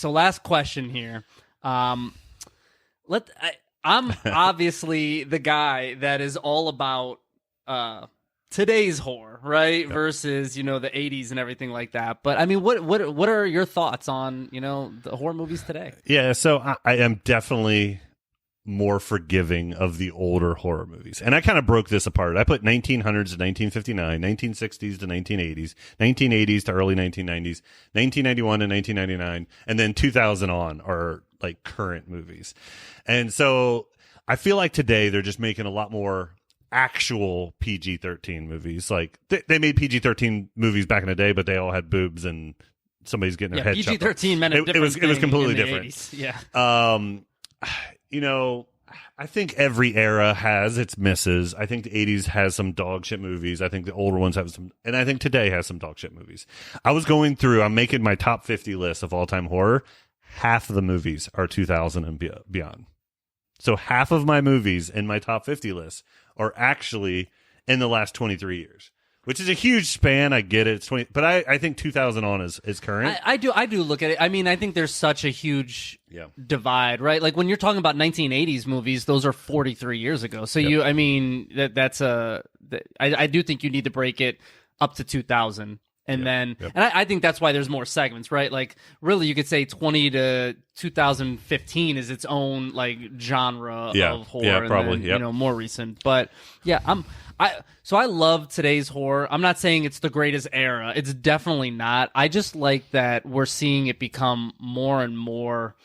So last question here. I'm obviously the guy that is all about today's horror, right? Yep. Versus, the 80s and everything like that. But I mean, what are your thoughts on, the horror movies today? Yeah, so I am definitely more forgiving of the older horror movies. And I kind of broke this apart. I put 1900s to 1959, 1960s to 1980s, 1980s to early 1990s, 1991 to 1999, and then 2000 on are like current movies. And so I feel like today they're just making a lot more actual PG-13 movies. Like they made PG-13 movies back in the day, but they all had boobs and somebody's getting their head chopped off. PG-13 meant a different thing. It was completely different. 80s. Yeah. I think every era has its misses. I think the 80s has some dog shit movies. I think the older ones have some, and I think today has some dog shit movies. I'm making my top 50 list of all time horror. Half of the movies are 2000 and beyond. So half of my movies in my top 50 list are actually in the last 23 years. Which is a huge span. I get it. It's 20, but I think 2000 on is current. I do look at it. I mean, I think there's such a huge divide, right? Like when you're talking about 1980s movies, those are 43 years ago. So I do think you need to break it up to 2000. And then, and I think that's why there's more segments, right? Like, really, you could say 20 to 2015 is its own like genre of horror. Yeah, probably. And then, more recent. But yeah, I love today's horror. I'm not saying it's the greatest era. It's definitely not. I just like that we're seeing it become more and more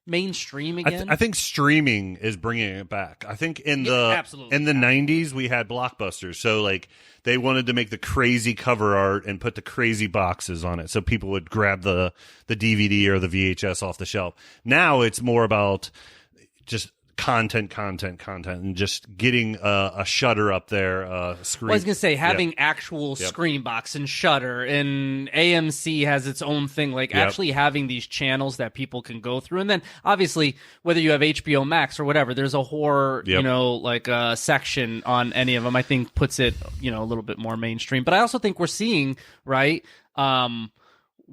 mainstream again. I think streaming is bringing it back. I think in the 90s we had blockbusters, so like they wanted to make the crazy cover art and put the crazy boxes on it, so people would grab the DVD or the VHS off the shelf. Now it's more about just content, and just getting a Shudder up there, screen. Well, I was gonna say having actual Screen Box and Shudder, and AMC has its own thing. Like actually having these channels that people can go through, and then obviously whether you have HBO Max or whatever, there's a horror, section on any of them. I think puts it, a little bit more mainstream. But I also think we're seeing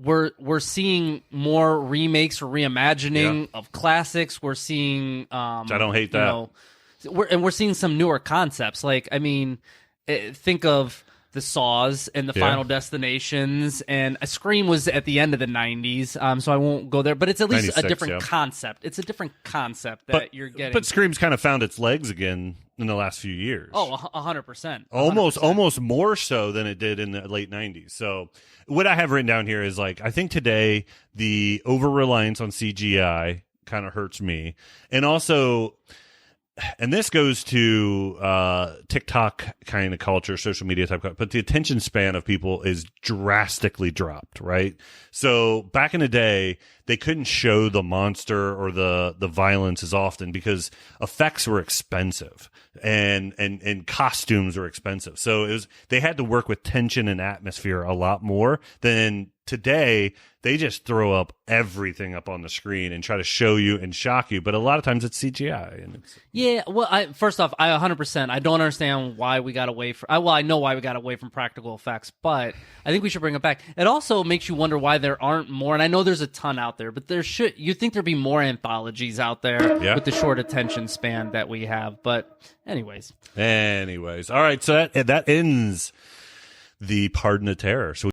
We're seeing more remakes or reimagining of classics. We're seeing I don't hate that. We're seeing some newer concepts. Like, I mean, think of the Saws and the Final Destinations, and Scream was at the end of the 90s, so I won't go there. But it's at least a different concept. It's a different concept that you're getting. But Scream's kind of found its legs again in the last few years. Oh, 100%. Almost more so than it did in the late 90s. So what I have written down here is like, I think today the over-reliance on CGI kind of hurts me. And also, and this goes to TikTok kind of culture, social media type, but the attention span of people is drastically dropped, right? So back in the day, they couldn't show the monster or the violence as often because effects were expensive and costumes were expensive. So they had to work with tension and atmosphere a lot more than today. They just throw up everything up on the screen and try to show you and shock you. But a lot of times it's CGI. And first off, I 100%. I don't understand why we got away from. I know why we got away from practical effects, but I think we should bring it back. It also makes you wonder why there aren't more. And I know there's a ton out there, but you think there'd be more anthologies out there with the short attention span that we have. But anyways, all right. So that ends the Pardon the Terror. So